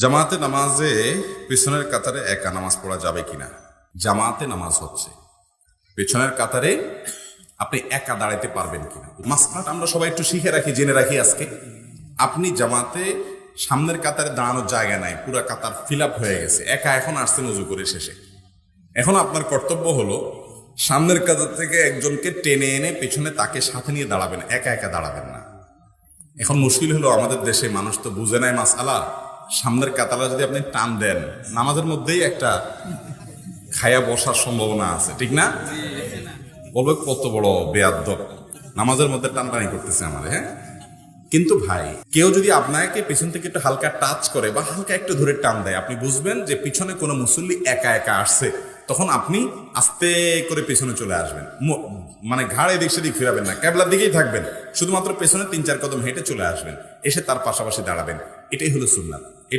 জামাতে নামাজে পেছনের কাতারে একা নামাজ পড়া যাবে কিনা? জামাতে নামাজ হচ্ছে, পেছনের কাতারে আপনি একা দাঁড়াইতে পারবেন কিনা মাসলাটা আমরা সবাই একটু শিখে রাখি, জেনে রাখি। আজকে আপনি জামাতে সামনের কাতারে দাঁড়ানোর জায়গা নাই, পুরা কাতার ফিল আপ হয়ে গেছে, একা এখন আসছেন উজু করে শেষে। এখন আপনার কর্তব্য হলো সামনের কাতার থেকে একজনকে টেনে এনে পেছনে তাকে সাথে নিয়ে দাঁড়াবেন, একা একা দাঁড়াবেন না। এখন মুশকিল হলো আমাদের দেশে মানুষ তো বুঝে নাই মাসআলা। সামনের কাতারা যদি আপনি টান দেন, নামাজের মধ্যেই একটা খায়া বসার সম্ভাবনা আছে, ঠিক না? বলবে কত বড় বেয়াদ্দব, নামাজের মধ্যে টানটানি করতেছে আমাদের। হ্যাঁ, কিন্তু ভাই কেউ যদি আপনাকে পেছন থেকে একটু হালকা টাচ করে বা হালকা একটু ধরে টান দেয়, আপনি বুঝবেন যে পিছনে কোনো মুসল্লি একা একা আসছে। তখন আপনি আস্তে করে পেছনে চলে আসবেন, মানে ঘাড় এদিক সেদিক ফিরাবেন না, ক্যাবলার দিকেই থাকবেন, শুধুমাত্র পেছনে 3-4 কদম হেঁটে চলে আসবেন, এসে তার পাশাপাশি দাঁড়াবেন। এটাই হলো সুন্নাত।